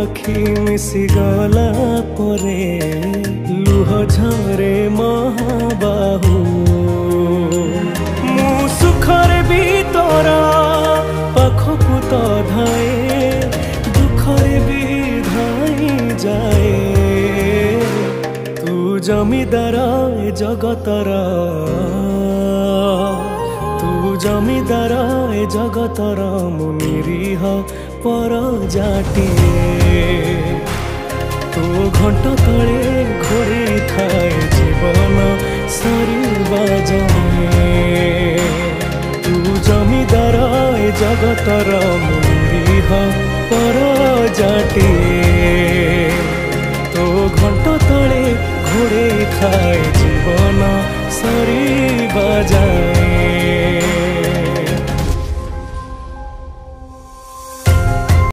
आखि मिसिगला परे लुह झरे महाबाहु मु सुखरे भी तोरा पाखकु तो धाए दुखरे भी धाई जाए तू जमीदार ए जगतर तू जमीदार ए जगतर मु निरीह पर जाटिए तो घंट तले घोड़े थाए जीवन सरिबा जाए तू जमीदार ए जगतर मु निरीह पर जाटिए तो घंट तले घोड़े थाए